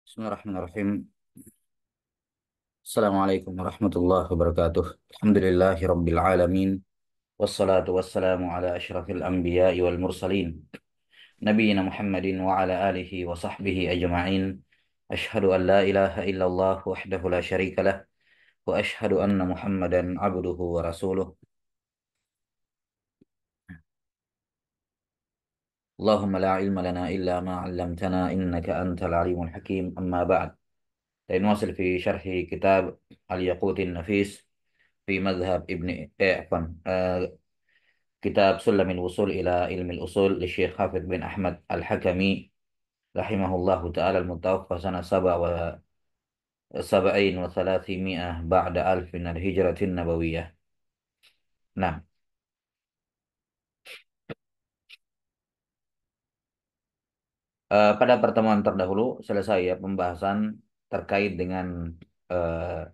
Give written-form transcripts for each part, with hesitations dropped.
Bismillahirrahmanirrahim. Assalamualaikum warahmatullahi wabarakatuh. Alhamdulillahi rabbil alamin. Wassalatu wassalamu ala ashrafil anbiya'i wal mursalin. Nabiyyina Muhammadin wa ala alihi wa sahbihi ajma'in. Ashhadu an la ilaha illallah wahdahu la syarika lah. Wa ashhadu anna Muhammadan abduhu wa rasuluh. Allahumma la ilma lana illa ma 'allamtana innaka antal alimul hakim. Amma ba'd. نواصل في شرح كتاب الياقوت النفيس في مذهب عفوا كتاب سلم الوصول إلى علم الأصول للشيخ حافظ بن أحمد الحكمي رحمه الله تعالى المتوفى سنة 77 و300 بعد ألف من الهجرة النبوية. Nah, pada pertemuan terdahulu selesai ya pembahasan terkait dengan eh,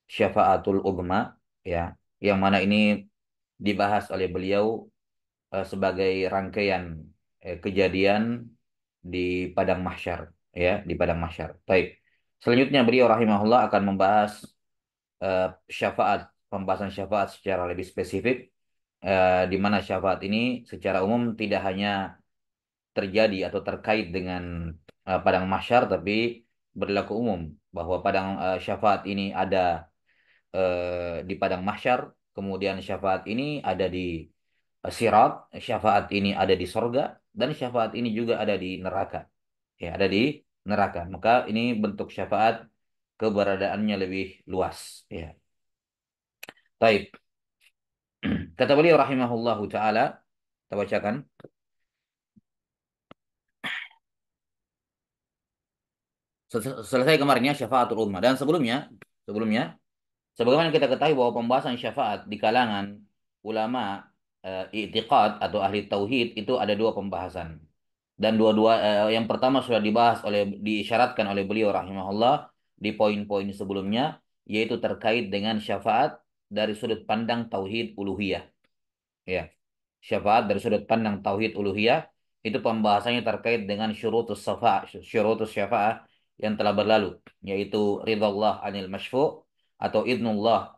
syafaatul uzma ya, yang mana ini dibahas oleh beliau sebagai rangkaian kejadian di padang mahsyar ya, di padang mahsyar. Baik. Selanjutnya beliau rahimahullah akan membahas eh, syafaat, pembahasan syafaat secara lebih spesifik, di mana syafaat ini secara umum tidak hanya terjadi atau terkait dengan padang mahsyar, tapi berlaku umum bahwa padang syafaat ini ada di padang mahsyar, kemudian syafaat ini ada di sirat, syafaat ini ada di sorga, dan syafaat ini juga ada di neraka. Ya, ada di neraka. Maka ini bentuk syafaat keberadaannya lebih luas. Ya. Taib. Kata beliau rahimahullahu taala, kita bacakan. Selesai kemarin ya syafaatul ummah, dan sebelumnya sebagaimana kita ketahui bahwa pembahasan syafaat di kalangan ulama i'tiqad atau ahli tauhid itu ada dua pembahasan. Dan dua-dua yang pertama sudah dibahas oleh diisyaratkan oleh beliau rahimahullah di poin-poin sebelumnya, yaitu terkait dengan syafaat dari sudut pandang tauhid uluhiyah. Ya, syafaat dari sudut pandang tauhid uluhiyah itu pembahasannya terkait dengan syurutus syafa'ah yang telah berlalu, yaitu ridallah anil masyfu' atau idnullah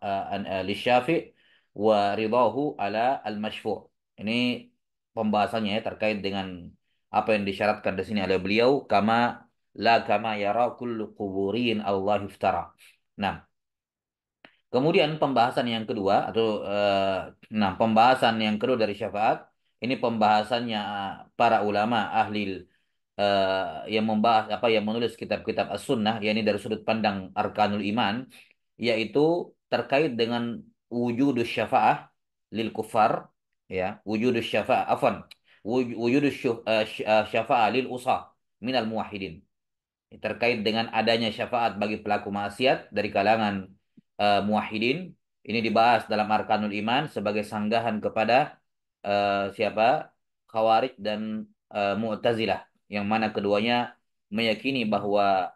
lisyafi' wa ridahu ala al masyfu'. Ini pembahasannya ya, terkait dengan apa yang disyaratkan di sini oleh beliau, kama yara kullu quburin Allah iftara. Nah, kemudian pembahasan yang kedua pembahasan yang kedua dari syafaat ini pembahasannya para ulama ahli yang membahas apa yang menulis kitab-kitab as-sunnah, yakni dari sudut pandang arkanul iman, yaitu terkait dengan wujudus syafaah lil kufar, ya, wujudus syafaah afwan wujudus syafaah lil usah minal muwahhidin, terkait dengan adanya syafaat bagi pelaku maksiat dari kalangan muwahhidin. Ini dibahas dalam Arkanul Iman sebagai sanggahan kepada siapa? Khawarij dan Mu'tazilah, yang mana keduanya meyakini bahwa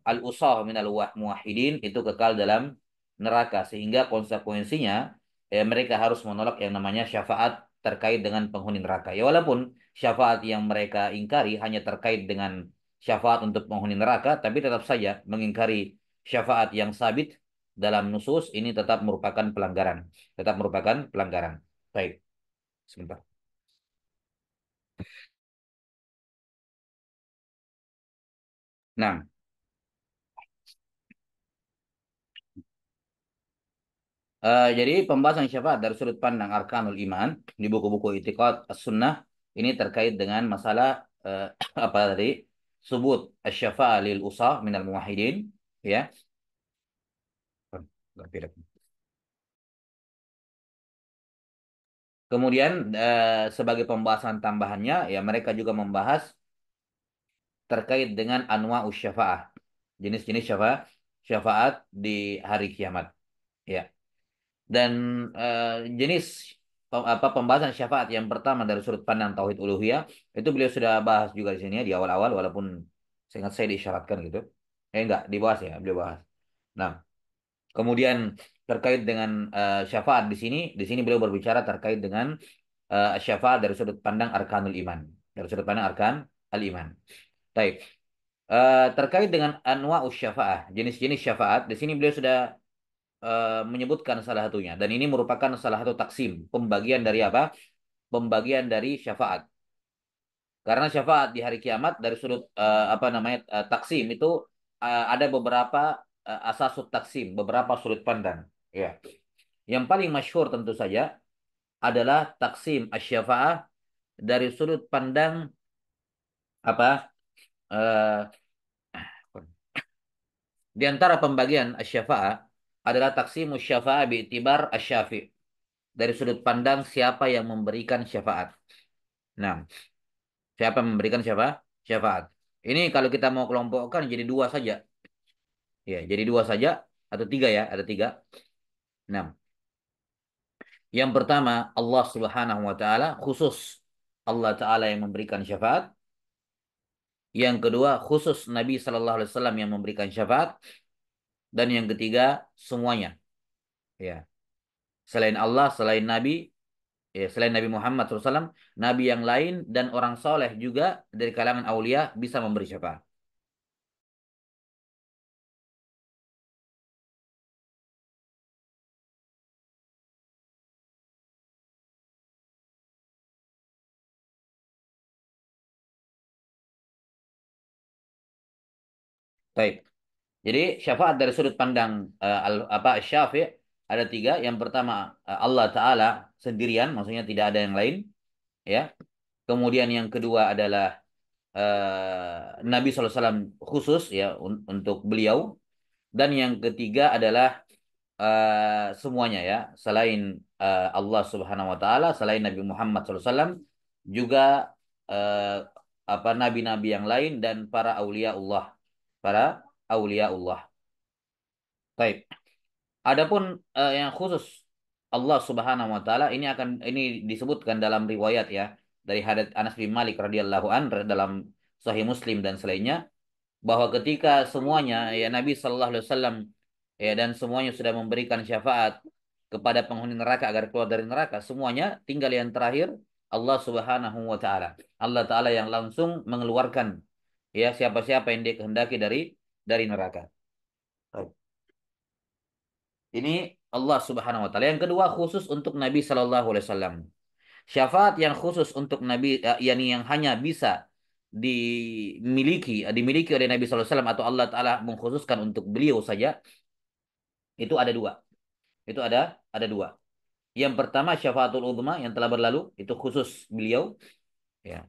al-usah minal muwahhidin itu kekal dalam neraka, sehingga konsekuensinya mereka harus menolak yang namanya syafaat terkait dengan penghuni neraka. Ya, walaupun syafaat yang mereka ingkari hanya terkait dengan syafaat untuk penghuni neraka, tapi tetap saja mengingkari syafaat yang sabit dalam nusus ini tetap merupakan pelanggaran, tetap merupakan pelanggaran. Baik, sebentar. Nah, jadi pembahasan syafaat dari sudut pandang arkanul iman di buku-buku I'tiqad as-sunnah ini terkait dengan masalah apa tadi? Subut asy-syafa'ah lil usah minal muwahhidin, ya. Kemudian sebagai pembahasan tambahannya ya mereka juga membahas terkait dengan anwa'us syafa'ah. Jenis-jenis syafaat di hari kiamat, ya. Dan jenis pembahasan syafaat yang pertama dari sudut pandang tauhid uluhiyah itu beliau sudah bahas juga di sini ya, di awal-awal, walaupun seingat saya diisyaratkan gitu. Enggak dibahas ya, beliau bahas. Nah, kemudian terkait dengan syafaat di sini beliau berbicara terkait dengan syafaat dari sudut pandang arkanul iman, dari sudut pandang arkan al iman. Baik. Terkait dengan anwa'us syafa'ah, jenis-jenis syafaat, di sini beliau sudah menyebutkan salah satunya. Dan ini merupakan salah satu taksim, pembagian dari apa? Pembagian dari syafaat. Karena syafaat di hari kiamat dari sudut apa namanya taksim itu ada beberapa asasut taksim, beberapa sudut pandang. Ya. Yang paling masyhur tentu saja adalah taksim asy-syafa'ah dari sudut pandang apa? eh, di antara pembagian asy-syafa'ah adalah taksimus syafa'ah bi'tibar asy-syafi'. Dari sudut pandang siapa yang memberikan syafaat. Nah, siapa yang memberikan syafaat. Ini kalau kita mau kelompokkan jadi dua saja. Ya, jadi dua saja atau tiga ya, ada tiga. Nah, yang pertama Allah Subhanahu wa taala khusus Allah taala yang memberikan syafaat. Yang kedua khusus Nabi sallallahu alaihi wasallam yang memberikan syafaat dan yang ketiga semuanya. Ya. Selain Allah, selain Nabi, ya, selain Nabi Muhammad SAW, Nabi yang lain dan orang soleh juga dari kalangan aulia bisa memberi syafaat. Baik. Jadi syafaat dari sudut pandang apa Syafi' ada tiga. Yang pertama Allah Taala sendirian, maksudnya tidak ada yang lain, ya. Kemudian yang kedua adalah Nabi SAW khusus ya untuk beliau. Dan yang ketiga adalah semuanya ya, selain Allah Subhanahu Wa Taala, selain Nabi Muhammad SAW, juga eh, apa nabi-nabi yang lain dan para aulia Allah, para aulia Allah. Baik. Adapun yang khusus Allah Subhanahu wa taala ini disebutkan dalam riwayat ya dari hadits Anas bin Malik radhiyallahu an dalam Sahih Muslim dan selainnya bahwa ketika semuanya ya Nabi sallallahu alaihi wasallam ya dan semuanya sudah memberikan syafaat kepada penghuni neraka agar keluar dari neraka semuanya tinggal yang terakhir Allah Subhanahu wa taala. Allah taala yang langsung mengeluarkan ya siapa-siapa yang dia kehendaki dari neraka. Ini Allah Subhanahu wa taala. Yang kedua khusus untuk Nabi Shallallahu alaihi wasallam. Syafaat yang khusus untuk Nabi yakni yang hanya bisa dimiliki oleh Nabi Sallallahu Alaihi Wasallam atau Allah Taala mengkhususkan untuk beliau saja itu ada dua. Itu ada dua. Yang pertama syafaatul uzma yang telah berlalu itu khusus beliau ya,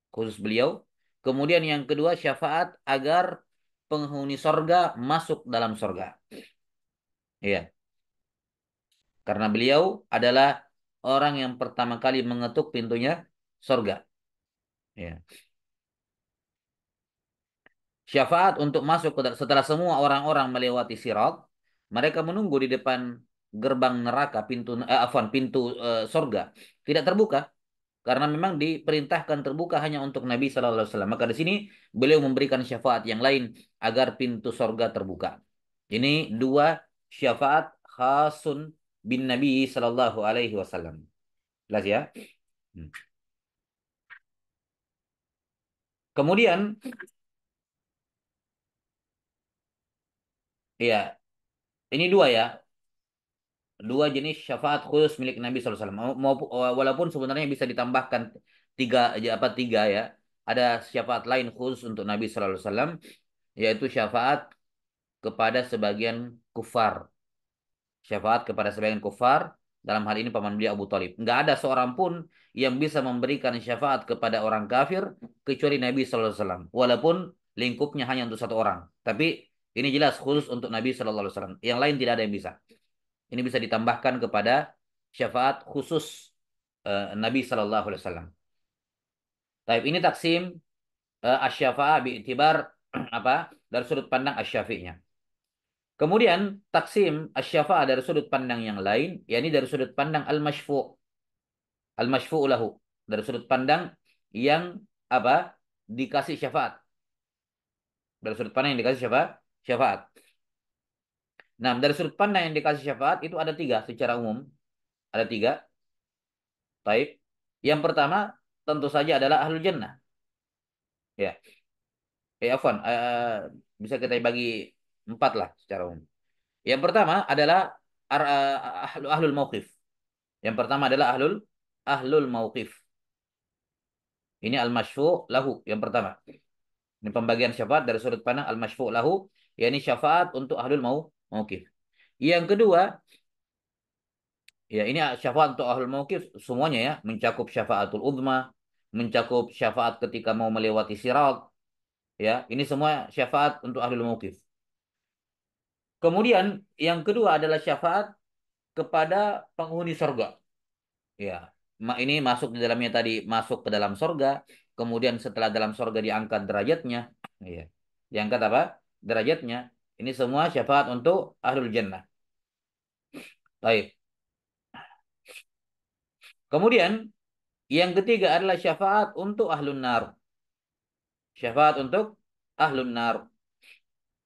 khusus beliau. Kemudian yang kedua syafaat agar penghuni sorga masuk dalam sorga. Iya, karena beliau adalah orang yang pertama kali mengetuk pintunya sorga. Ya. Syafaat untuk masuk setelah semua orang-orang melewati sirat, mereka menunggu di depan gerbang neraka pintu sorga tidak terbuka karena memang diperintahkan terbuka hanya untuk Nabi Sallallahu Alaihi Wasallam. Maka di sini beliau memberikan syafaat yang lain agar pintu sorga terbuka. Ini dua syafaat khasun bin Nabi Sallallahu Alaihi Wasallam. Jelas ya? Hmm. Kemudian, ya, ini dua ya, dua jenis syafaat khusus milik Nabi SAW. Walaupun sebenarnya bisa ditambahkan tiga ya. Ada syafaat lain khusus untuk Nabi SAW, yaitu syafaat kepada sebagian kufar. Syafaat kepada sebagian kufar, dalam hal ini paman beliau Abu Talib. Nggak ada seorang pun yang bisa memberikan syafaat kepada orang kafir kecuali Nabi SAW. Walaupun lingkupnya hanya untuk satu orang. Tapi ini jelas khusus untuk Nabi SAW. Yang lain tidak ada yang bisa. Ini bisa ditambahkan kepada syafaat khusus Nabi Sallallahu Alaihi Wasallam. Taib ini taksim asy-syafa'ah bi'tibar apa dari sudut pandang asy-syafi'nya. Kemudian taksim asy-syafa'ah dari sudut pandang yang lain, yakni dari sudut pandang al-masyfu' lahu, dari sudut pandang yang apa dikasih syafaat, dari sudut pandang yang dikasih syafaat. Nah, dari sudut pandang yang dikasih syafaat itu ada tiga secara umum, ada tiga. Taib. Yang pertama tentu saja adalah ahlul jannah. Ya. Afwan, bisa kita bagi empat lah secara umum. Yang pertama adalah ahlul mauqif. Yang pertama adalah ahlul mauqif. Ini al-masyfu' lahu yang pertama. Ini pembagian syafaat dari sudut pandang al-masyfu' lahu, yakni syafaat untuk ahlul mauqif. Yang kedua, ya ini syafaat untuk ahlul mauqif semuanya ya, mencakup syafaatul uzma, mencakup syafaat ketika mau melewati sirat, ya. Ini semua syafaat untuk ahlul mauqif. Kemudian yang kedua adalah syafaat kepada penghuni surga. Ya, ini masuk di dalamnya tadi masuk ke dalam surga, kemudian setelah dalam surga diangkat derajatnya, ya. Diangkat apa? Derajatnya. Ini semua syafaat untuk ahlul jannah. Baik. Kemudian yang ketiga adalah syafaat untuk ahlun nar. Syafaat untuk ahlun nar.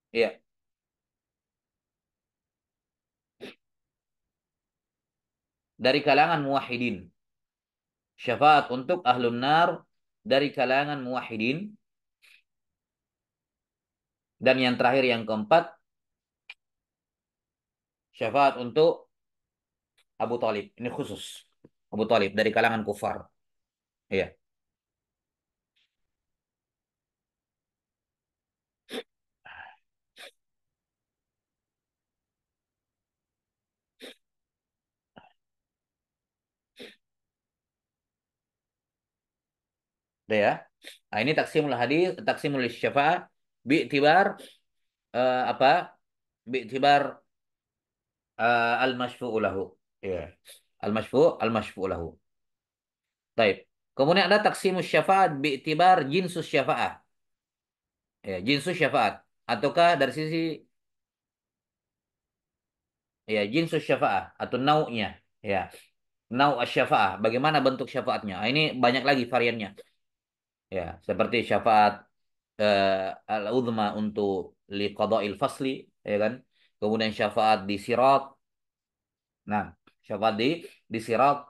Ya, dari kalangan muwahhidin. Syafaat untuk ahlun nar dari kalangan muwahhidin. Dan yang terakhir yang keempat, syafaat untuk Abu Talib. Ini khusus. Abu Talib dari kalangan kufar. Iya. Udah ya. Nah, ini taksimul hadis, taksimul syafa'ah bi'tibar apa? Bi'tibar al-masyfu'u lahu. Ya. Al-masyfu'u lahu. Baik. Kemudian ada taksimus syafa'at bi'tibar jinsus syafa'ah. Ya, jinsus syafa'at. Ataukah dari sisi ya jinsus syafa'ah atau nau'nya. Ya, nau' syafa'ah. Bagaimana bentuk syafaatnya? Nah, ini banyak lagi variannya. Ya, seperti syafaat al-uzma untuk liqada'il fasli, ya kan? Kemudian syafaat di sirat. Nah, syafaat di sirat,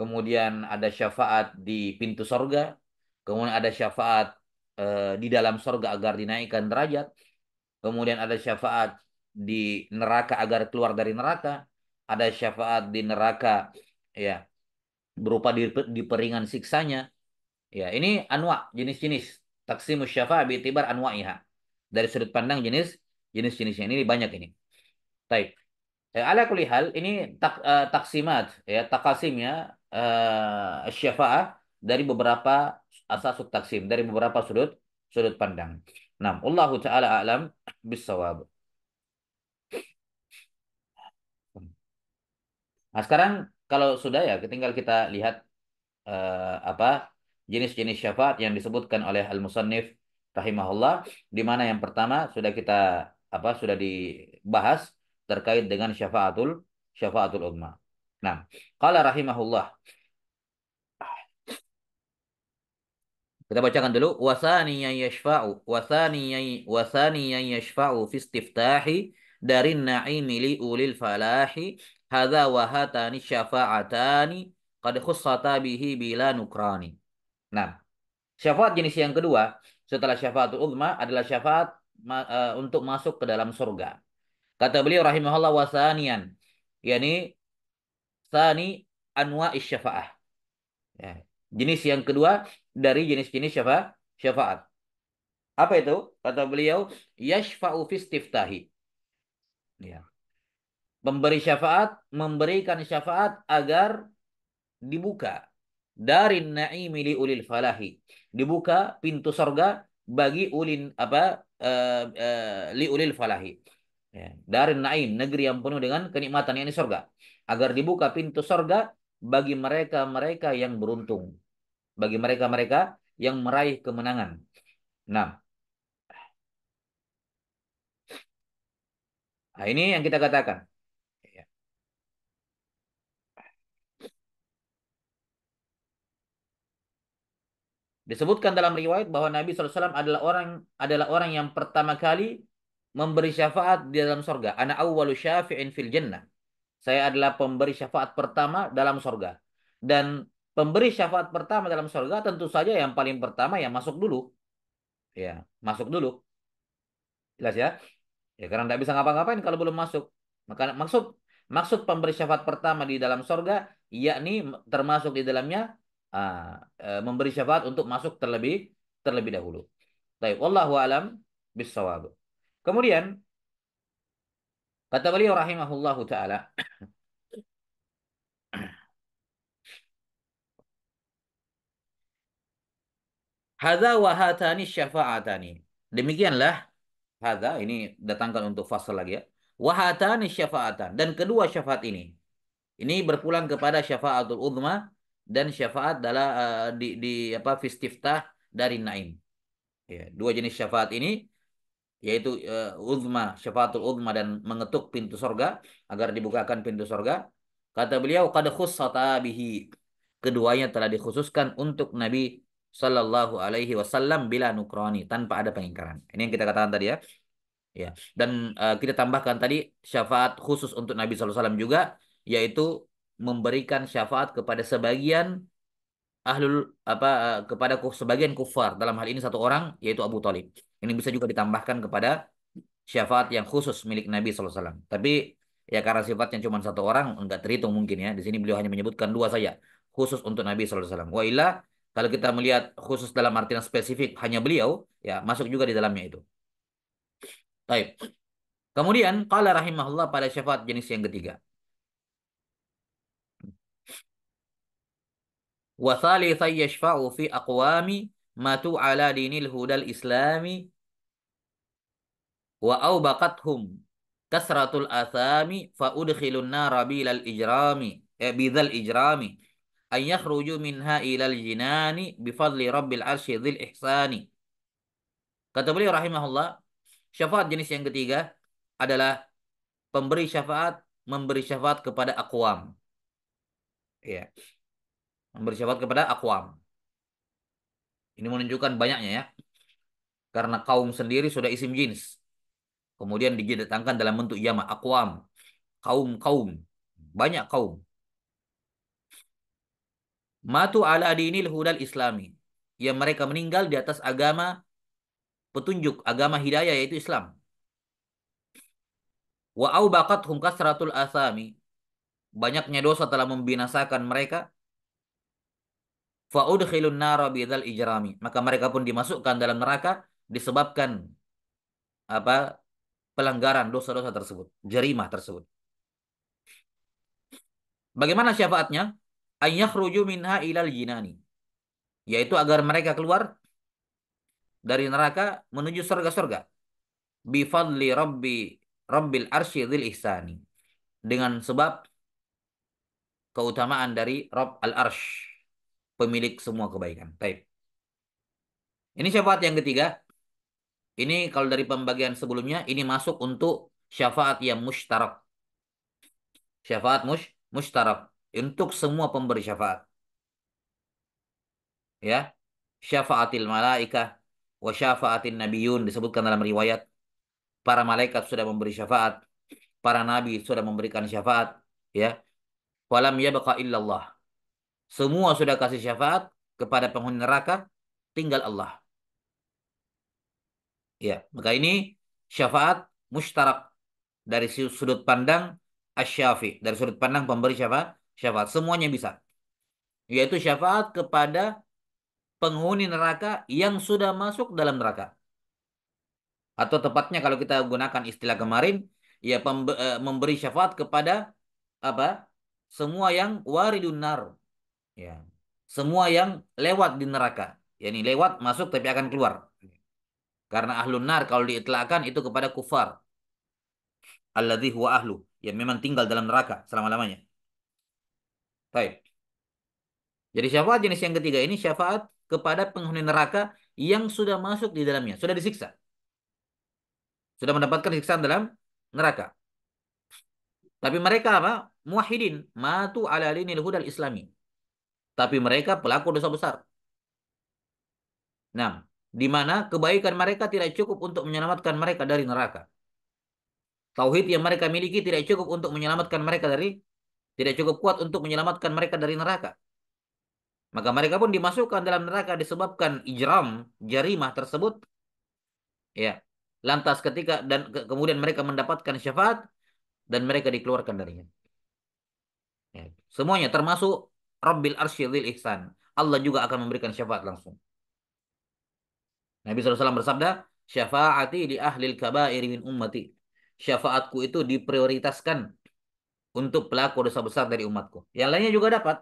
kemudian ada syafaat di pintu sorga, kemudian ada syafaat di dalam sorga agar dinaikkan derajat, kemudian ada syafaat di neraka agar keluar dari neraka, ada syafaat di neraka, ya, berupa di peringan siksanya. Ya, ini anwa jenis-jenis taksimus syafa'a bi'tibar anwa'iha. Dari sudut pandang jenis-jenisnya ini banyak ini. Baik. Ala kulli hal ini taksimat ya takasimnya syafa'ah dari beberapa asasut taksim, dari beberapa sudut sudut pandang. Nah, Allahu taala a'lam bissawab. Nah, sekarang kalau sudah ya tinggal kita lihat apa jenis-jenis syafaat yang disebutkan oleh al-musannif rahimahullah, di mana yang pertama sudah kita sudah dibahas terkait dengan syafaatul uzma. Nah, qala rahimahullah, kita bacakan dulu wasaniyan yashfa'u fi istiftahi darin na'imi li ulil falahi hadza wa hatani syafa'atani qad khussata bihi bila nukrani. Nah, syafaat jenis yang kedua setelah syafaatul uzma adalah syafaat untuk masuk ke dalam surga. Kata beliau rahimahullah wasanian, yakni sani anwa syafaah. Ya. Jenis yang kedua dari jenis-jenis syafaat. Apa itu? Kata beliau yashfa'u fi istiftahi. Ya. Memberikan syafaat agar dibuka dari naimi li ulil falahi, dibuka pintu sorga bagi li ulil falahi, ya. Dari naim, negeri yang penuh dengan kenikmatan, yang ini sorga, agar dibuka pintu sorga bagi mereka-mereka yang beruntung, bagi mereka-mereka yang meraih kemenangan. Nah, ini yang kita katakan, ya. Disebutkan dalam riwayat bahwa Nabi SAW adalah orang yang pertama kali memberi syafaat di dalam sorga. Ana awwalu syafi'in fil jannah. Saya adalah pemberi syafaat pertama dalam sorga. Dan pemberi syafaat pertama dalam sorga tentu saja yang paling pertama yang masuk dulu. Ya, masuk dulu. Jelas ya? Ya, karena tidak bisa ngapa-ngapain kalau belum masuk. Maka maksud maksud pemberi syafaat pertama di dalam sorga, yakni termasuk di dalamnya memberi syafaat untuk masuk terlebih terlebih dahulu. Baik, wallahu alam bissawab. Kemudian kata beliau rahimahullahu taala, hadza wa hatani syafa'atani. Demikianlah hadza ini datangkan untuk fasal lagi ya. Wa hatani syafa'atan dan kedua syafaat ini. Ini berpulang kepada syafaatul uzma dan syafaat dalam di apa fistiftah dari Naim. Ya, dua jenis syafaat ini yaitu uzma, syafaatul uzma dan mengetuk pintu sorga agar dibukakan pintu sorga. Kata beliau qad khussata bihi. Keduanya telah dikhususkan untuk Nabi Sallallahu Alaihi Wasallam bila nukroni tanpa ada pengingkaran. Ini yang kita katakan tadi ya. Ya. Dan kita tambahkan tadi syafaat khusus untuk Nabi SAW juga, yaitu memberikan syafaat kepada sebagian ahlul apa kepada sebagian kufar. Dalam hal ini satu orang yaitu Abu Talib. Ini bisa juga ditambahkan kepada syafaat yang khusus milik Nabi SAW. Tapi ya karena sifatnya cuma satu orang enggak terhitung mungkin ya. Di sini beliau hanya menyebutkan dua saja khusus untuk Nabi SAW. Wa illa kalau kita melihat khusus dalam artian spesifik hanya beliau, ya masuk juga di dalamnya itu. Baik. Kemudian qala rahimahullah pada syafaat jenis yang ketiga. Wa thalithan yashfa'u fi aqwami matu ala dinil hudal islami wa awbaqathum kasratul athami fa udkhilun nara bilal ijrami bidzal ijrami ay yakhruju minha ilal jinani bifadli rabbil arsy dzil ihsani. Kata beliau rahimahullah, syafaat jenis yang ketiga adalah pemberi syafaat memberi syafaat kepada aqwam. Ya, memberi syafaat kepada aqwam. Ini menunjukkan banyaknya ya. Karena kaum sendiri sudah isim jins. Kemudian didatangkan dalam bentuk jamak, aqwam, kaum-kaum. Banyak kaum. Matu ala dinil hudal islami. Yang mereka meninggal di atas agama petunjuk, agama hidayah yaitu Islam. Wa aubaqathum kasratul asami. Banyaknya dosa telah membinasakan mereka. Fa udkhilun nara bidzal ijrami. Maka mereka pun dimasukkan dalam neraka disebabkan apa pelanggaran dosa-dosa tersebut, jerimah tersebut. Bagaimana syafaatnya? Ayyakhruju minha ilal jinani. Yaitu agar mereka keluar dari neraka menuju surga-surga. Bifadli rabbil arsy dzil ihsani. Dengan sebab keutamaan dari Rabb al-Arsh, pemilik semua kebaikan. Baik. Ini syafaat yang ketiga. Ini kalau dari pembagian sebelumnya, ini masuk untuk syafaat yang mushtarak. Syafaat mushtarak. Untuk semua pemberi syafaat. Ya. Syafaatil malaikah wa syafaatin nabiyun disebutkan dalam riwayat. Para malaikat sudah memberi syafaat, para nabi sudah memberikan syafaat, ya. Walam yabqa illallah. Semua sudah kasih syafaat kepada penghuni neraka, tinggal Allah. Ya, maka ini syafaat mustarak dari sudut pandang asy-syafi, dari sudut pandang pemberi syafaat, syafaat semuanya bisa. Yaitu syafaat kepada penghuni neraka yang sudah masuk dalam neraka. Atau tepatnya kalau kita gunakan istilah kemarin, ya memberi syafaat kepada apa? Semua yang waridun nar, ya. Semua yang lewat di neraka. Yani lewat masuk tapi akan keluar. Karena ahlun nar kalau diitlakkan itu kepada kufar. Alladzi huwa ahlu, yang memang tinggal dalam neraka selama-lamanya. Baik. Jadi syafaat jenis yang ketiga ini syafaat kepada penghuni neraka yang sudah masuk di dalamnya, sudah disiksa. Sudah mendapatkan siksaan dalam neraka. Tapi mereka apa? Muwahhidin, matu ala dinil hudal islami. Tapi mereka pelaku dosa besar. Nah, di mana kebaikan mereka tidak cukup untuk menyelamatkan mereka dari neraka. Tauhid yang mereka miliki tidak cukup untuk menyelamatkan mereka dari tidak cukup kuat untuk menyelamatkan mereka dari neraka. Maka mereka pun dimasukkan dalam neraka disebabkan ijram, jarimah tersebut Ya. Lantas ketika dan kemudian mereka mendapatkan syafaat dan mereka dikeluarkan darinya. Ya. Semuanya termasuk Rabbil Arsyil Ihsan. Allah juga akan memberikan syafaat langsung. Nabi SAW bersabda, syafaati di ahlil kabairi min ummati. Syafaatku itu diprioritaskan untuk pelaku dosa besar dari umatku. Yang lainnya juga dapat.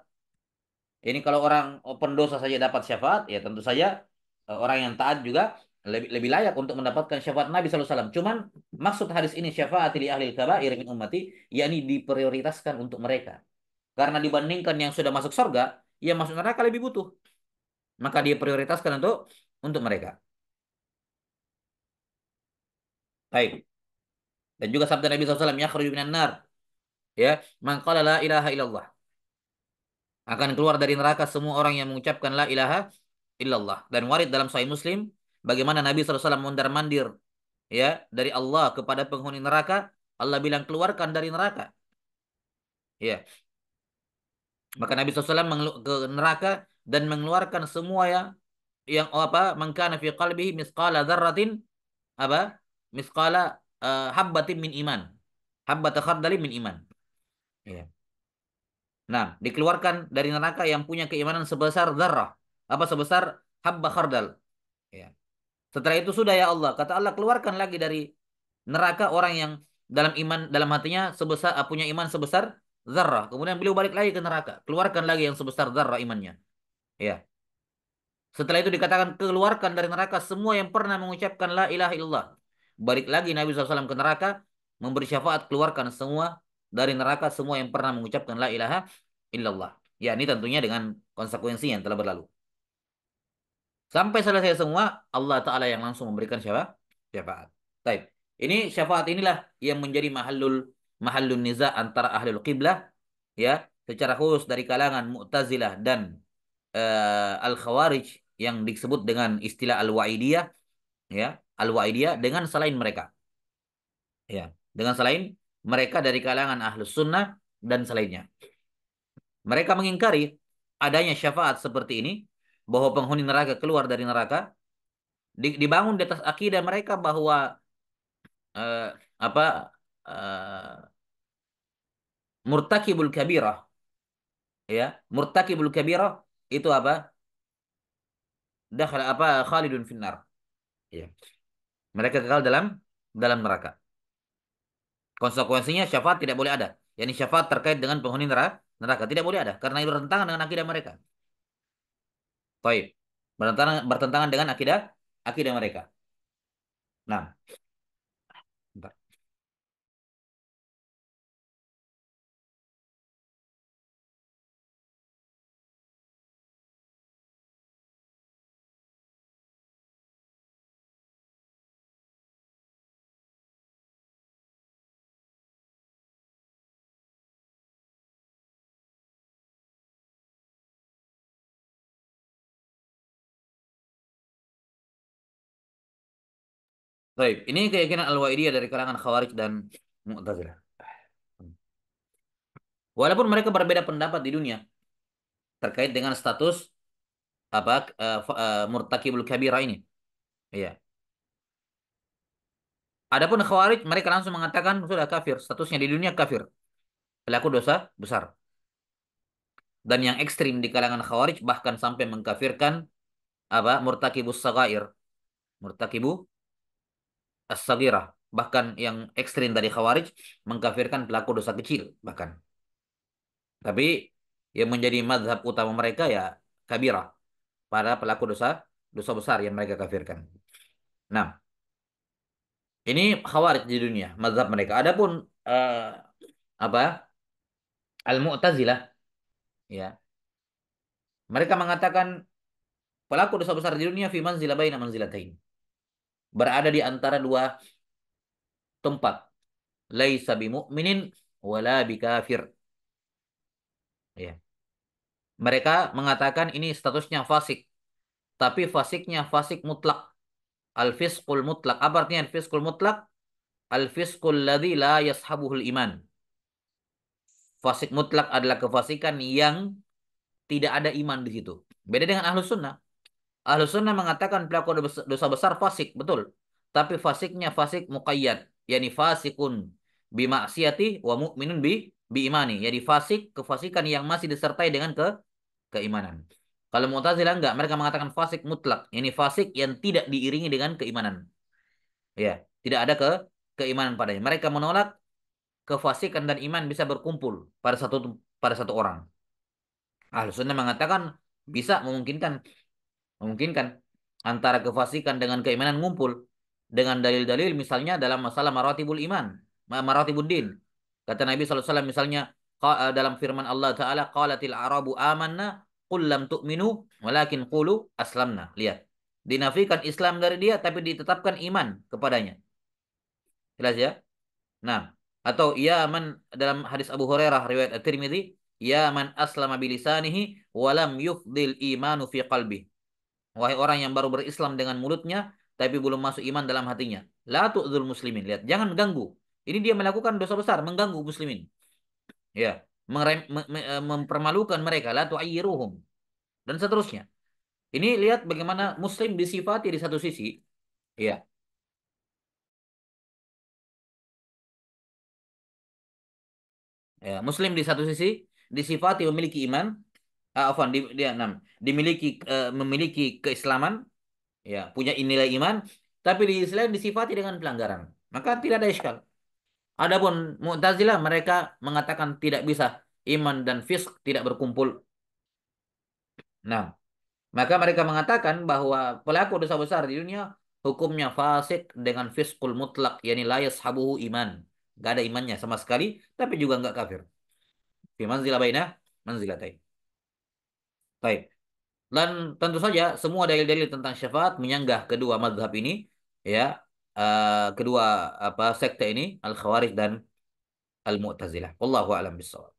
Ini kalau orang open dosa saja dapat syafaat, ya tentu saja orang yang taat juga lebih layak untuk mendapatkan syafaat Nabi SAW. Cuman maksud hadis ini syafaat li ahli kabair min ummati, yakni diprioritaskan untuk mereka. Karena dibandingkan yang sudah masuk surga, yang masuk neraka lebih butuh. Maka dia prioritaskan untuk mereka. Baik. Dan juga sabda Nabi SAW, yakhruju minan nar. Ya, man qala la ilaha illallah. Akan keluar dari neraka semua orang yang mengucapkan la ilaha illallah. Dan warid dalam Sahih Muslim bagaimana Nabi SAW mondar-mandir ya dari Allah kepada penghuni neraka. Allah bilang keluarkan dari neraka. Ya, maka Nabi SAW ke neraka dan mengeluarkan semua yang apa mangkana fi qalbihi misqala dzarratin apa misqala habbatin min iman. Habbata khardalin min iman. Ya. Nah, dikeluarkan dari neraka yang punya keimanan sebesar zarrah. Apa sebesar habba khardal. Ya. Setelah itu sudah ya Allah, kata Allah keluarkan lagi dari neraka orang yang dalam iman dalam hatinya sebesar punya iman sebesar zarrah. Kemudian beliau balik lagi ke neraka, keluarkan lagi yang sebesar zarrah imannya. Ya. Setelah itu dikatakan keluarkan dari neraka semua yang pernah mengucapkan la ilaha illallah. Balik lagi Nabi SAW ke neraka memberi syafaat keluarkan semua dari neraka semua yang pernah mengucapkan la ilaha illallah. Ya, ini tentunya dengan konsekuensi yang telah berlalu. Sampai selesai semua, Allah Ta'ala yang langsung memberikan syafaat. Taib. Ini syafaat inilah yang menjadi mahallun niza antara ahlul qiblah ya, secara khusus dari kalangan Mu'tazilah dan Al-Khawarij yang disebut dengan istilah Al-Wa'idiyah ya, Al-Wa'idiyah dengan selain mereka. Ya, dengan selain mereka dari kalangan Ahlus Sunnah dan selainnya. Mereka mengingkari adanya syafaat seperti ini bahwa penghuni neraka keluar dari neraka dibangun di atas akidah mereka bahwa eh, apa murtakibul kabirah ya murtakibul kabirah itu apa dakhal apa khalidun finnar ya mereka kekal dalam neraka konsekuensinya syafaat tidak boleh ada yakni syafaat terkait dengan penghuni neraka tidak boleh ada karena itu bertentangan dengan akidah mereka Taib bertentangan dengan akidah akidah mereka nah bentar. Taib ini keyakinan al-Wa'idiyah dari kalangan Khawarij dan Mu'tazilah walaupun mereka berbeda pendapat di dunia terkait dengan status apa murtakibul kabirah ini. Iya. Adapun Khawarij mereka langsung mengatakan sudah kafir, statusnya di dunia kafir, pelaku dosa besar. Dan yang ekstrim di kalangan Khawarij bahkan sampai mengkafirkan apa murtakibus sagair, murtakibu as-sagirah. Bahkan yang ekstrim dari Khawarij mengkafirkan pelaku dosa kecil bahkan. Tapi yang menjadi mazhab utama mereka ya kabirah, para pelaku dosa dosa besar yang mereka kafirkan. Nah, ini Khawarij di dunia, mazhab mereka. Adapun apa Al-Mu'tazilah ya. Mereka mengatakan pelaku dosa besar di dunia fi manzilah baina manzilatain. Berada di antara dua tempat. Laisa bimu'minin wala bikafir. Ya. Mereka mengatakan ini statusnya fasik, tapi fasiknya fasik mutlak. Al-fisqul mutlak. Apa artinya al-fisqul mutlak? Al-fisqul ladzi la yashabuhul iman. Fasik mutlak adalah kefasikan yang tidak ada iman di situ. Beda dengan ahlus sunnah. Ahlus sunnah mengatakan pelaku dosa besar fasik, betul. tapi fasiknya fasik muqayyad, yakni fasikun bimaksiati wa mu'minun bi imani. Jadi fasik kefasikan yang masih disertai dengan keimanan. Kalau Mu'tazilah enggak, mereka mengatakan fasik mutlak, ini fasik yang tidak diiringi dengan keimanan. Ya, tidak ada keimanan padanya. Mereka menolak kefasikan dan iman bisa berkumpul pada satu orang. Ahlus sunnah mengatakan bisa memungkinkan antara kefasikan dengan keimanan ngumpul dengan dalil-dalil misalnya dalam masalah maratibul iman, maratibud din. Kata Nabi SAW misalnya dalam firman Allah Ta'ala, qalatil arabu amanna qul lam tu'minu walakin qulu aslamna. Lihat. Dinafikan Islam dari dia tapi ditetapkan iman kepadanya. Jelas ya? Nah, atau ya man dalam hadis Abu Hurairah riwayat At-Tirmidzi, ya man aslama bilisanihi walam yufdil imanu fi qalbi. Wahai orang yang baru berislam dengan mulutnya tapi belum masuk iman dalam hatinya. La tu'dzul muslimin. Lihat, jangan ganggu. Ini dia melakukan dosa besar, mengganggu muslimin. Ya, mempermalukan mereka, la tu'ayyiruhum dan seterusnya. Ini lihat bagaimana muslim disifati di satu sisi, ya. Ya, muslim di satu sisi disifati memiliki iman, afwan, dia enam, memiliki keislaman, ya, punya nilai iman, tapi di sisi lain disifati dengan pelanggaran. Maka tidak ada iskal. Adapun Mu'tazilah mereka mengatakan tidak bisa iman dan fisk tidak berkumpul. Nah, maka mereka mengatakan bahwa pelaku dosa besar di dunia hukumnya fasik dengan fiskul mutlak, yakni la yashabuhu iman. Gak ada imannya sama sekali, tapi juga nggak kafir. Fi manzilah baina manzilatain. Baik. Dan tentu saja semua dalil-dalil tentang syafaat menyanggah kedua mazhab ini, ya, kedua apa sekte ini, Al-Khawarij dan Al-Mu'tazilah. Wallahu a'lam bishawab.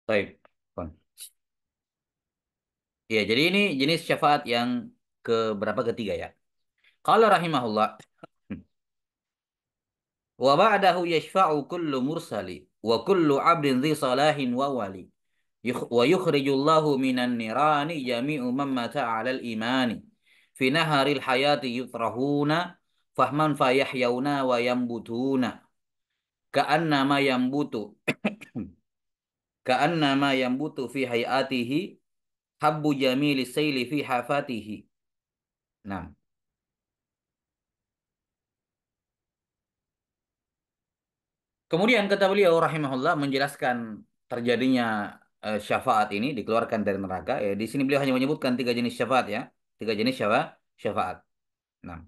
Baik. Ya, jadi ini jenis syafaat yang ke berapa, ketiga ya. Qala rahimahullah wa ba'dahu yashfa'u kullu mursali wa kullu 'abdin dhi salahin wa wali wa yukhrijullahu minan nirani jami'u man mata 'alal imani fi naharil hayati yutrahuna fahman fayahyauna wa yambutuna ka'annama yambutu ka'annama yambutu fi hayatihi habbu jamili sayli fi hafatihi. Nah, kemudian kata beliau rahimahullah menjelaskan terjadinya syafaat ini dikeluarkan dari neraka. Ya, di sini beliau hanya menyebutkan tiga jenis syafaat ya, tiga jenis syafaat. Nah,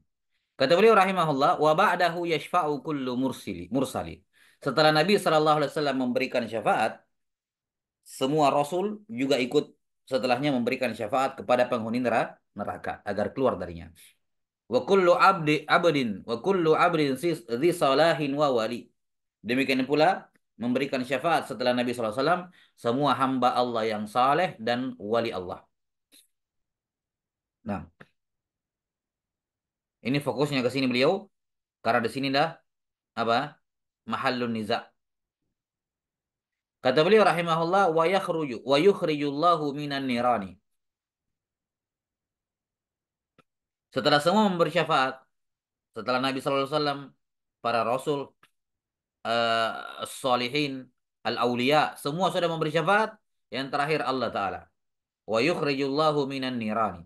kata beliau rahimahullah wa ba'dahu yashfa'u kullu mursali. Setelah Nabi SAW memberikan syafaat, semua rasul juga ikut setelahnya memberikan syafaat kepada penghuni neraka agar keluar darinya. Wa kullu abdin dzi salahin wa wali. Demikian pula memberikan syafaat setelah Nabi SAW semua hamba Allah yang saleh dan wali Allah. Nah, ini fokusnya ke sini beliau karena di sini dah apa? Mahallun niza. Kata beliau rahimahullah wa yukhrijullahu minan nirani. Setelah semua memberi syafaat, setelah Nabi SAW, para rasul, salihin, al-auliya, semua sudah memberi syafaat, yang terakhir Allah Ta'ala. Wa yukhrijullahu minan nirani.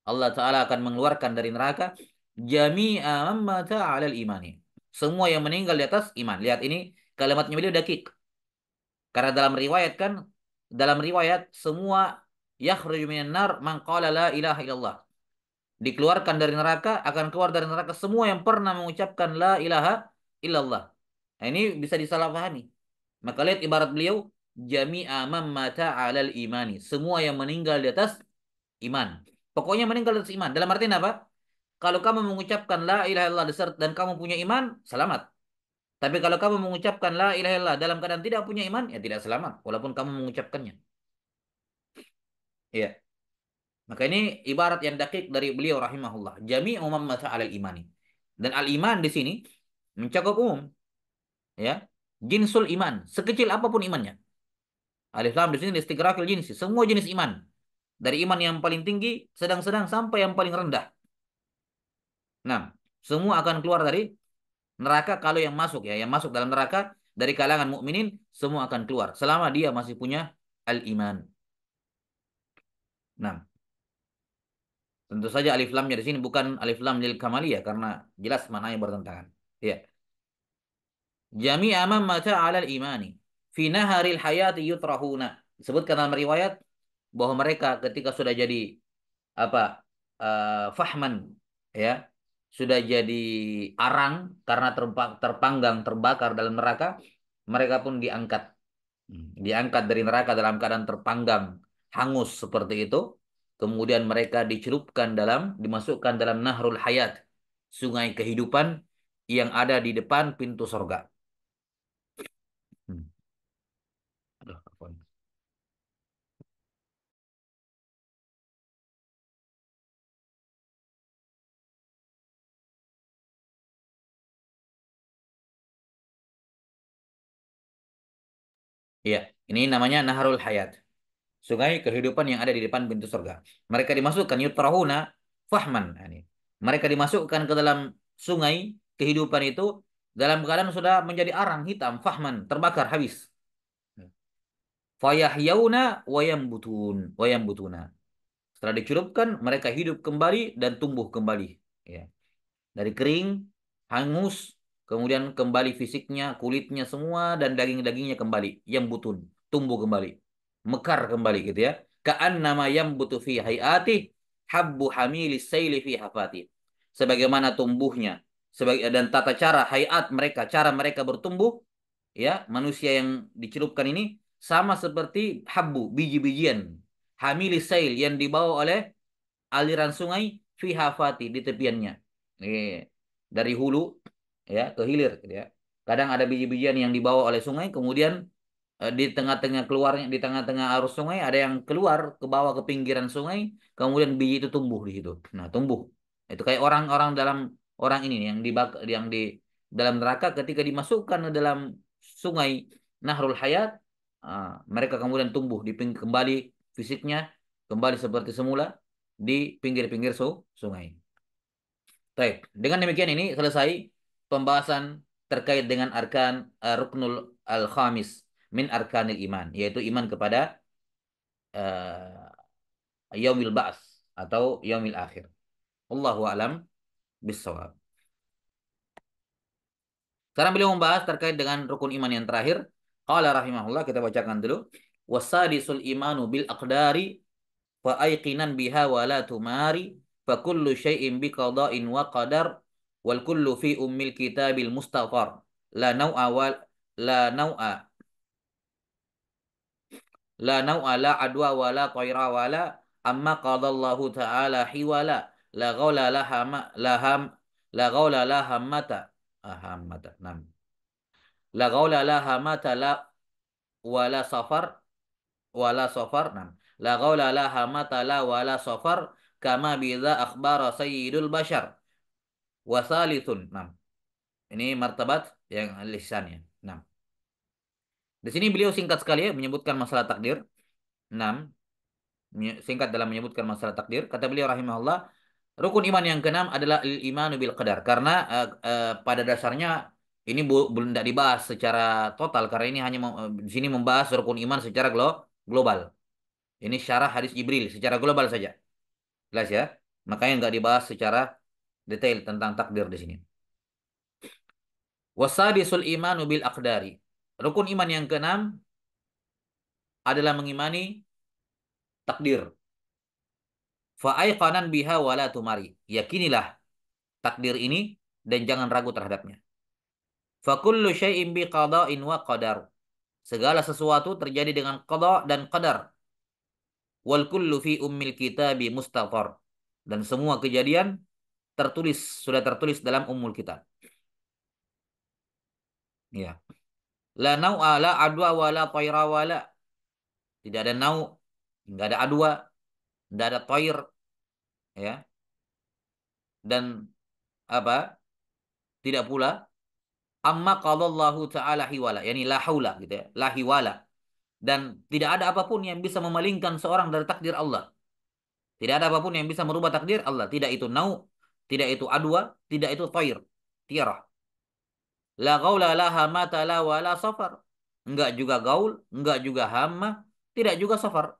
Allah Ta'ala akan mengeluarkan dari neraka Jami'a man mata 'alal imani. Semua yang meninggal di atas iman. Lihat ini kalimatnya beliau dakik. Karena dalam riwayat semua yakhruju minan nar man qala la ilaha illallah. Dikeluarkan dari neraka, akan keluar dari neraka semua yang pernah mengucapkan la ilaha illallah. Nah, ini bisa disalahpahami. Maka lihat ibarat beliau, jami'a man mata 'alal imani. Semua yang meninggal di atas iman. Pokoknya meninggal di atas iman. Dalam artian apa? Kalau kamu mengucapkan la ilaha illallah dan kamu punya iman, selamat. Tapi kalau kamu mengucapkan la ilaha illallah dalam keadaan tidak punya iman, ya tidak selamat walaupun kamu mengucapkannya. Iya. Maka ini ibarat yang dakik dari beliau rahimahullah. Jami'u man mata 'alal imani. Dan al-iman di sini mencakup umum, ya. Jinsul iman, sekecil apapun imannya. Alif lam di sini istigraqil jinsi, semua jenis iman. Dari iman yang paling tinggi, sedang-sedang sampai yang paling rendah. Nah, semua akan keluar dari neraka kalau yang masuk, ya, yang masuk dalam neraka dari kalangan mukminin semua akan keluar selama dia masih punya al-iman. Nah, tentu saja alif lamnya di sini bukan alif lam lil kamaliyah karena jelas maknanya bertentangan. Ya. Jami'a man mata 'alal imani fi naharil hayati yutrahuna. Disebutkan dalam riwayat bahwa mereka ketika sudah jadi apa fahman, ya, sudah jadi arang karena terpanggang terbakar dalam neraka, mereka pun diangkat. Diangkat dari neraka dalam keadaan terpanggang hangus seperti itu, kemudian mereka dimasukkan dalam nahrul hayat, sungai kehidupan yang ada di depan pintu sorga. Hmm. Aduh, apa ini? Iya, ini namanya nahrul hayat, sungai kehidupan yang ada di depan pintu surga. Mereka dimasukkan yutrahuna fahman. Nah, ini. Mereka dimasukkan ke dalam sungai kehidupan itu dalam keadaan sudah menjadi arang hitam, fahman, terbakar habis. Fayahyauna wayambutuna. Setelah dicelupkan, mereka hidup kembali dan tumbuh kembali. Ya. Dari kering, hangus, kemudian kembali fisiknya, kulitnya semua dan daging-dagingnya kembali, yang butun, tumbuh kembali, mekar kembali gitu ya. Ka'annama yambutu fi hayati habbu hamilis sayli fi hafati. Sebagaimana tumbuhnya, dan tata cara hayat mereka, cara mereka bertumbuh, ya, manusia yang dicelupkan ini sama seperti habbu, biji-bijian, hamilis sail yang dibawa oleh aliran sungai fi hafati di tepiannya. Ini dari hulu, ya, ke hilir gitu ya. Kadang ada biji-bijian yang dibawa oleh sungai, kemudian di tengah-tengah arus sungai ada yang keluar ke bawah ke pinggiran sungai, kemudian biji itu tumbuh di situ. Nah, tumbuh. Itu kayak orang ini nih, yang di dalam neraka ketika dimasukkan ke dalam sungai Nahrul Hayat, mereka kemudian tumbuh kembali fisiknya kembali seperti semula di pinggir-pinggir sungai. Baik, dengan demikian ini selesai pembahasan terkait dengan ruknul al-khamis min arkanil iman, yaitu iman kepada yaumil ba'ts atau yaumil akhir. Allahu a'lam bissawab. Sekarang beliau membahas terkait dengan rukun iman yang terakhir. Qala rahimahullah, kita bacakan dulu. Wasadisul imanu bil aqdari fa aiqinan biha wa la tumari fa kullu syai'in bi qada'in wa qadar wal kullu fi ummil kitabil mustafar la nau'a wa la nau'a la adwa wa la tayra wa la amma qadallahu ta'ala hiwala la ghawla la hama la ham la ghawla la hammata ahammata nam la ghawla la hamata la wala safar wala safar nam la ghawla la hamata la wala safar kama biza akhbara sayyidul bashar wasalithun nam. Ini martabat yang lisannya. Nam. Di sini beliau singkat sekali ya menyebutkan masalah takdir. Nam. Singkat dalam menyebutkan masalah takdir. Kata beliau rahimahullah, rukun iman yang keenam adalah imanu bil qadar, karena pada dasarnya ini belum tidak dibahas secara total karena ini hanya di sini membahas rukun iman secara global. Ini syarah hadis Jibril secara global saja. Jelas ya? Makanya nggak dibahas secara detail tentang takdir di sini. Wasadisul imanu bil aqdari. Rukun iman yang keenam adalah mengimani takdir. Fa'aiqanan biha wala tumari. Yakinilah takdir ini dan jangan ragu terhadapnya. Fakullu syai'in bi qada'in wa qadar. Segala sesuatu terjadi dengan qada dan qadar. Wal kullu fi ummil kitabi mustaqar. Dan semua kejadian sudah tertulis dalam ummul kitab. Ya. La nau'a la adwa wala tayra wala. Tidak ada nau, enggak ada adwa, enggak ada tayr, ya. Dan apa? Tidak pula amma qalallahu ta'ala hiwala, yani la haula gitu ya. La hiwala. Dan tidak ada apapun yang bisa memalingkan seorang dari takdir Allah. Tidak ada apapun yang bisa merubah takdir Allah. Tidak itu nau, tidak itu adwa, tidak itu tayr. Tiarah. La gaula la hamata la wala safar. Enggak juga gaul, enggak juga hama, tidak juga safar.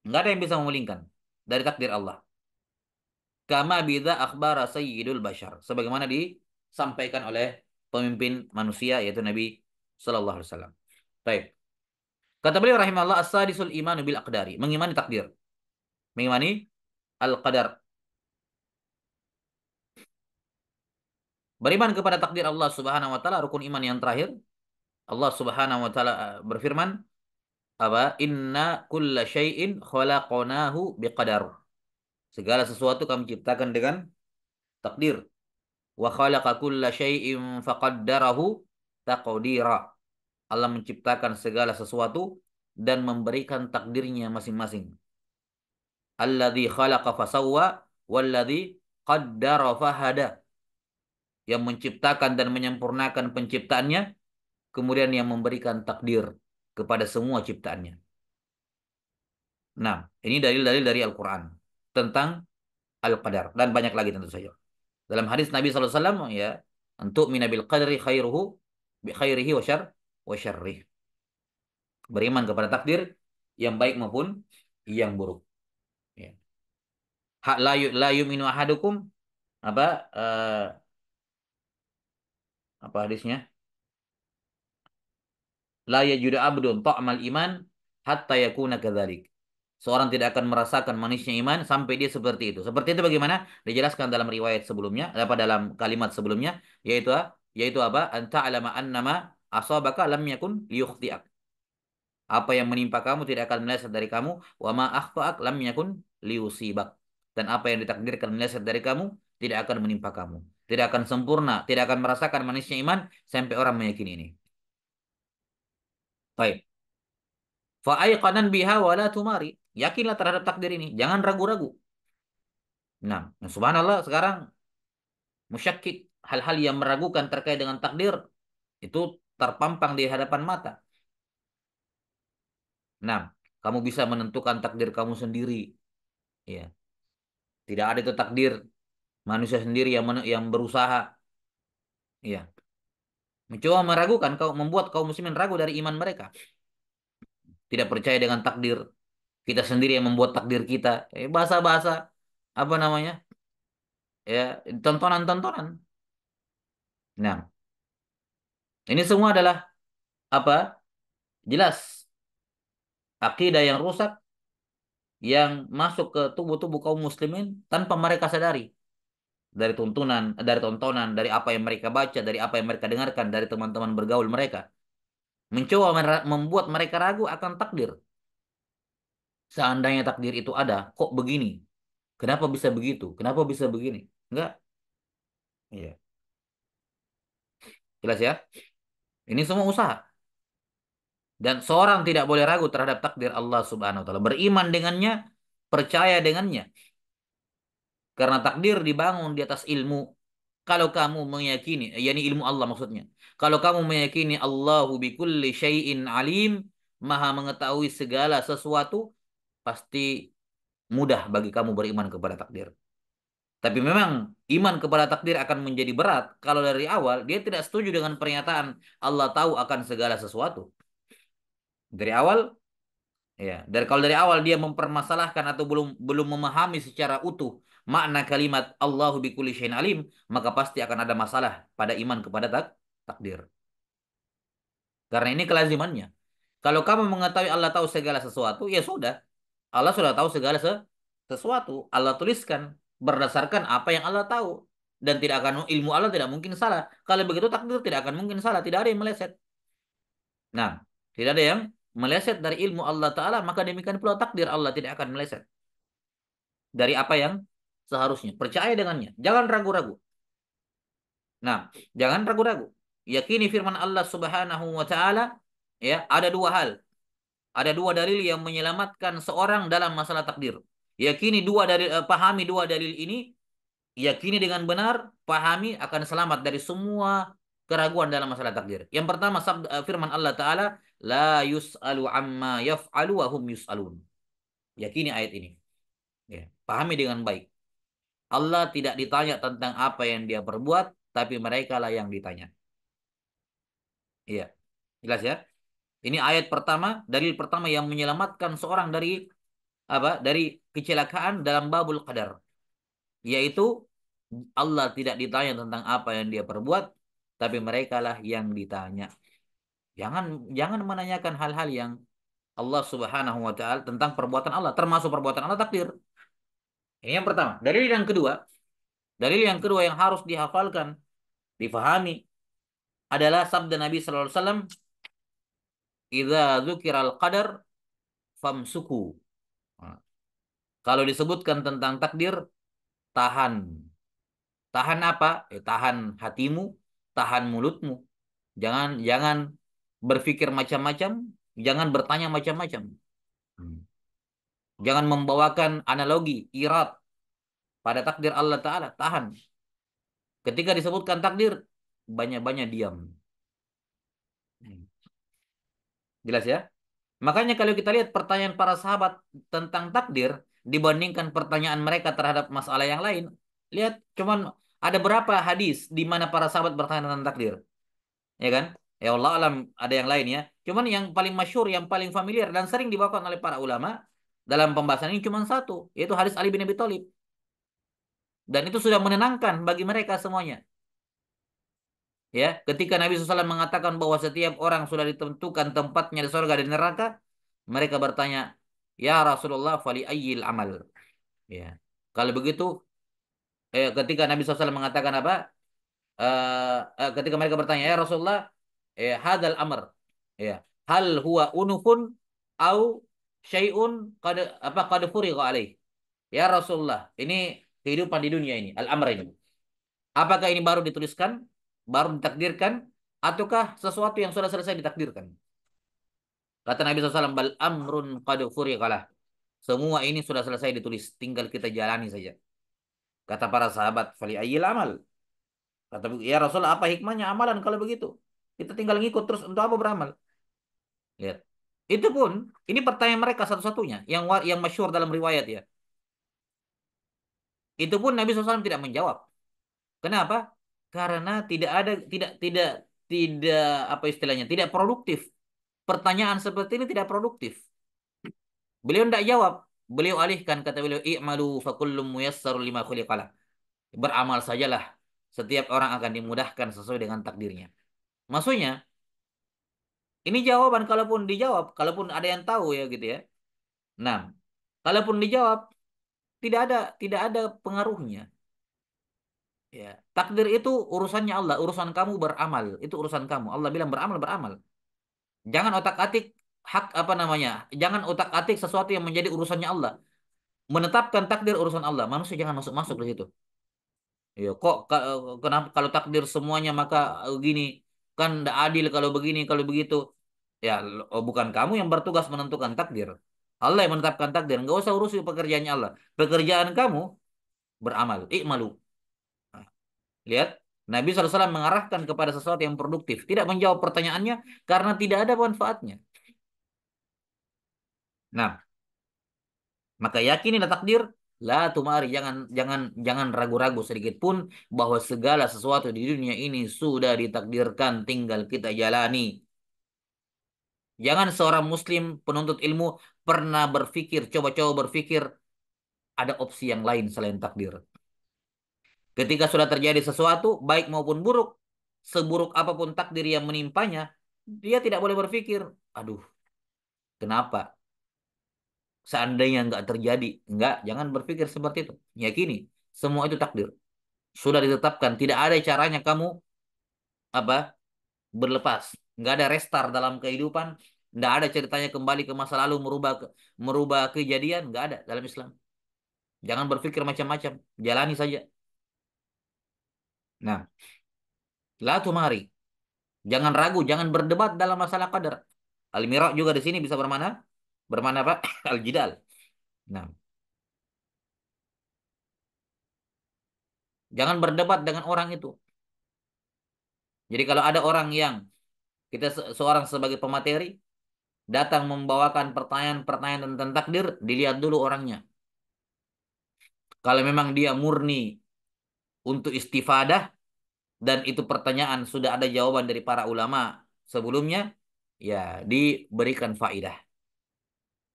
Enggak ada yang bisa memalingkan dari takdir Allah. Kama bidza akhbara sayyidul bashar. Sebagaimana disampaikan oleh pemimpin manusia yaitu Nabi sallallahu alaihi wasallam. Baik. Kata beliau rahimahullah as-sadisul imanu bil aqdari, mengimani takdir. Mengimani al-qadar. Beriman kepada takdir Allah Subhanahu wa taala rukun iman yang terakhir. Allah Subhanahu wa taala berfirman, apa? Inna kulla syai'in khalaqnahu biqadar. Segala sesuatu kami ciptakan dengan takdir. Wa khalaqa kulla syai'in faqaddarahu taqdira. Allah menciptakan segala sesuatu dan memberikan takdirnya masing-masing. Alladzi khalaqa fasawwa walladzi qaddara fahada. Yang menciptakan dan menyempurnakan penciptaannya, kemudian yang memberikan takdir kepada semua ciptaannya. Nah, ini dalil-dalil dari Al-Quran tentang Al-Qadar dan banyak lagi tentu saja. Dalam hadis Nabi SAW ya, untuk minabil qadri khairuhu bi khairihi wa syarrih. Beriman kepada takdir yang baik maupun yang buruk. Ya. Hak la yu'minu ahadukum apa apa hadisnya? La yajudu abdun ta'mal iman hatta yakuna kadzalik. Seorang tidak akan merasakan manisnya iman sampai dia seperti itu. Seperti itu bagaimana? Dijelaskan dalam riwayat sebelumnya, apa dalam kalimat sebelumnya, yaitu yaitu apa? Anta alama annama asabaka lam yakun liyukhti'ak. Apa yang menimpa kamu tidak akan meleset dari kamu, wa ma akhta'ak lam yakun liyusibak. Dan apa yang ditakdirkan meleset dari kamu tidak akan menimpa kamu. Tidak akan sempurna, tidak akan merasakan manisnya iman sampai orang meyakini ini. Baik. Fa'aiqanan biha wa la tumari. Yakinlah terhadap takdir ini, jangan ragu-ragu. Nah, subhanallah sekarang musyakkik, hal-hal yang meragukan terkait dengan takdir itu terpampang di hadapan mata. Nah, kamu bisa menentukan takdir kamu sendiri. Ya, tidak ada itu takdir manusia sendiri yang berusaha. Ya, mencoba meragukan kau, membuat kaum muslimin ragu dari iman mereka. Tidak percaya dengan takdir. Kita sendiri yang membuat takdir kita. Bahasa-bahasa apa namanya? Ya, tontonan-tontonan. Nah, ini semua adalah apa? Jelas akidah yang rusak yang masuk ke tubuh-tubuh kaum muslimin tanpa mereka sadari dari tontonan, dari apa yang mereka baca, dari apa yang mereka dengarkan dari teman-teman bergaul mereka, mencoba membuat mereka ragu akan takdir. Seandainya takdir itu ada, kok begini? Kenapa bisa begitu? Kenapa bisa begini? Enggak. Iya. Jelas ya? Ini semua usaha. Dan seorang tidak boleh ragu terhadap takdir Allah Subhanahu wa taala. Beriman dengannya, percaya dengannya. Karena takdir dibangun di atas ilmu. Kalau kamu meyakini, yakni ilmu Allah maksudnya. Kalau kamu meyakini Allahu bikulli syai'in alim, maha mengetahui segala sesuatu, pasti mudah bagi kamu beriman kepada takdir. Tapi memang iman kepada takdir akan menjadi berat kalau dari awal dia tidak setuju dengan pernyataan Allah tahu akan segala sesuatu. Dari awal, ya, dari kalau dari awal dia mempermasalahkan atau belum belum memahami secara utuh makna kalimat Allahu bikulli syai'in alim, maka pasti akan ada masalah pada iman kepada takdir. Karena ini kelazimannya. Kalau kamu mengetahui Allah tahu segala sesuatu, ya sudah. Allah sudah tahu segala sesuatu. Allah tuliskan berdasarkan apa yang Allah tahu. Dan tidak akan ilmu Allah tidak mungkin salah. Kalau begitu takdir tidak akan mungkin salah. Tidak ada yang meleset. Nah, tidak ada yang meleset dari ilmu Allah Ta'ala. Maka demikian pula takdir Allah tidak akan meleset. Dari apa yang seharusnya. Percaya dengannya. Jangan ragu-ragu. Nah, jangan ragu-ragu. Yakini firman Allah Subhanahu wa taala, ya, ada dua hal. Ada dua dalil yang menyelamatkan seorang dalam masalah takdir. Yakini dua dalil, pahami dua dalil ini, yakini dengan benar, pahami akan selamat dari semua keraguan dalam masalah takdir. Yang pertama firman Allah taala, la yus'alu amma yaf'alu wa hum yus'alun. Yakini ayat ini. Ya, pahami dengan baik. Allah tidak ditanya tentang apa yang dia perbuat, tapi mereka lah yang ditanya. Iya, jelas ya. Ini ayat pertama, dalil pertama yang menyelamatkan seorang dari apa? Dari kecelakaan dalam babul qadar, yaitu Allah tidak ditanya tentang apa yang dia perbuat, tapi mereka lah yang ditanya. Jangan jangan menanyakan hal-hal yang Allah Subhanahu wa taala tentang perbuatan Allah, termasuk perbuatan Allah takdir. Ini yang pertama. Dalil yang kedua yang harus dihafalkan, difahami adalah sabda Nabi sallallahu alaihi wasallam, "Idza dzukiral qadar famsuku." Nah, kalau disebutkan tentang takdir, tahan. Tahan apa? Tahan hatimu, tahan mulutmu. Jangan jangan berpikir macam-macam, jangan bertanya macam-macam. Hmm. Jangan membawakan analogi, irat pada takdir Allah Ta'ala. Tahan. Ketika disebutkan takdir, banyak-banyak diam. Hmm. Jelas ya? Makanya kalau kita lihat pertanyaan para sahabat tentang takdir dibandingkan pertanyaan mereka terhadap masalah yang lain, lihat cuman ada berapa hadis di mana para sahabat bertanya tentang takdir, ya kan? Ya Allah alam ada yang lain ya. Cuman yang paling masyhur, yang paling familiar dan sering dibawakan oleh para ulama dalam pembahasan ini cuma satu, yaitu hadis Ali bin Abi Thalib. Dan itu sudah menenangkan bagi mereka semuanya. Ya, ketika Nabi SAW mengatakan bahwa setiap orang sudah ditentukan tempatnya di surga dan neraka, mereka bertanya, "Ya Rasulullah, fali ayyil amal?" Ya. Kalau begitu, ketika Nabi SAW mengatakan apa? Ketika mereka bertanya, "Ya Rasulullah, hadal amr." Ya. Hal huwa unufun au syai'un qad furigha alaih. Ya Rasulullah, ini kehidupan di dunia ini, al-amr ini. Apakah ini baru dituliskan, baru ditakdirkan, ataukah sesuatu yang sudah selesai ditakdirkan? Kata Nabi SAW, bal amrun qad furighalah. Semua ini sudah selesai ditulis, tinggal kita jalani saja. Kata para sahabat, fali ayyil amal. Kata ya Rasul, apa hikmahnya amalan kalau begitu? Kita tinggal ngikut terus untuk apa beramal? Lihat. Itu pun, ini pertanyaan mereka satu-satunya yang masyhur dalam riwayat ya. Itu pun Nabi SAW tidak menjawab. Kenapa? Karena tidak apa istilahnya, tidak produktif. Pertanyaan seperti ini tidak produktif. Beliau tidak jawab. Beliau alihkan, kata beliau, i'malu fakullum muyassarul lima khuliqalah. Beramal sajalah. Setiap orang akan dimudahkan sesuai dengan takdirnya. Maksudnya, ini jawaban kalaupun dijawab, kalaupun ada yang tahu ya gitu ya. Nah, kalaupun dijawab, tidak ada pengaruhnya. Ya, takdir itu urusannya Allah, urusan kamu beramal, itu urusan kamu. Allah bilang beramal, beramal. Jangan otak-atik hak apa namanya? Jangan otak-atik sesuatu yang menjadi urusannya Allah. Menetapkan takdir urusan Allah. Manusia jangan masuk-masuk di situ. Ya, kenapa kalau takdir semuanya maka gini kan tidak adil kalau begini kalau begitu. Ya, bukan kamu yang bertugas menentukan takdir. Allah yang menetapkan takdir. Nggak usah urusi pekerjaannya Allah. Pekerjaan kamu beramal. Ikmalu. Nah, lihat. Nabi SAW mengarahkan kepada sesuatu yang produktif. Tidak menjawab pertanyaannya karena tidak ada manfaatnya. Nah, maka yakinilah takdir. La tumari. Jangan ragu-ragu sedikit pun bahwa segala sesuatu di dunia ini sudah ditakdirkan. Tinggal kita jalani. Jangan seorang muslim penuntut ilmu pernah berpikir, coba-coba berpikir, ada opsi yang lain selain takdir. Ketika sudah terjadi sesuatu, baik maupun buruk, seburuk apapun takdir yang menimpanya, dia tidak boleh berpikir, aduh, kenapa? Seandainya nggak terjadi, nggak, jangan berpikir seperti itu. Yakini, semua itu takdir. Sudah ditetapkan, tidak ada caranya kamu apa berlepas. Nggak ada restart dalam kehidupan, nggak ada ceritanya kembali ke masa lalu merubah kejadian, nggak ada dalam Islam. Jangan berpikir macam-macam, jalani saja. Nah, la tumari. Jangan ragu, jangan berdebat dalam masalah qadar. Al-mira juga di sini bisa bermana bermana apa? Al-jidal. Nah, jangan berdebat dengan orang itu. Jadi kalau ada orang yang kita seorang sebagai pemateri datang membawakan pertanyaan-pertanyaan tentang takdir, dilihat dulu orangnya. Kalau memang dia murni untuk istifadah dan itu pertanyaan sudah ada jawaban dari para ulama sebelumnya, ya diberikan faidah.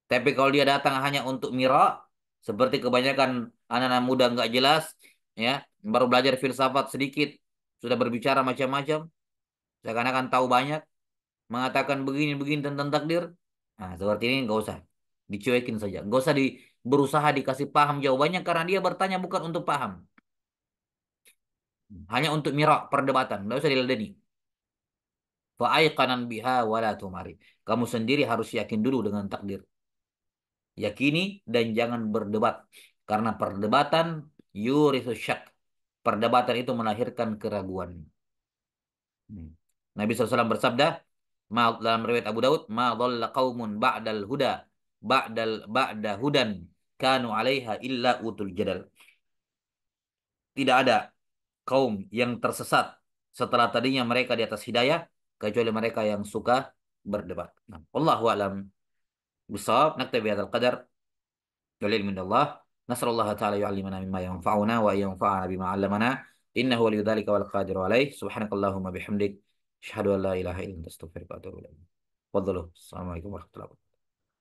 Tapi kalau dia datang hanya untuk mira, seperti kebanyakan anak-anak muda nggak jelas, ya baru belajar filsafat sedikit, sudah berbicara macam-macam, seakan-akan tahu banyak, mengatakan begini-begini tentang takdir. Nah, seperti ini nggak usah, dicuekin saja, nggak usah berusaha dikasih paham jawabannya karena dia bertanya bukan untuk paham, hanya untuk mira perdebatan, nggak usah diladeni. Fa'aiqanan biha wala tumari. Kamu sendiri harus yakin dulu dengan takdir. Yakini dan jangan berdebat. Karena perdebatan yurithu syak. Perdebatan itu melahirkan keraguan. Hmm. Nabi SAW bersabda, dalam riwayat Abu Daud, ma dhalla qaumun ba'dal huda ba'da hudan kanu 'alaiha illa utul jadal. Tidak ada kaum yang tersesat setelah tadinya mereka di atas hidayah kecuali mereka yang suka berdebat. Nah, wallahu a'lam bishawab. Naktabi hadzal qadar. والعلم من الله نسأل الله تعالى يعلمنا مما ينفعنا وأن ينفعنا بما علمنا إنه ولي ذلك والقادر عليه سبحانك اللهم بحمدك أشهد أن لا إله إلا أنت أستغفرك وأتوب إليك. تفضلوا. السلام عليكم ورحمة الله وبركاته.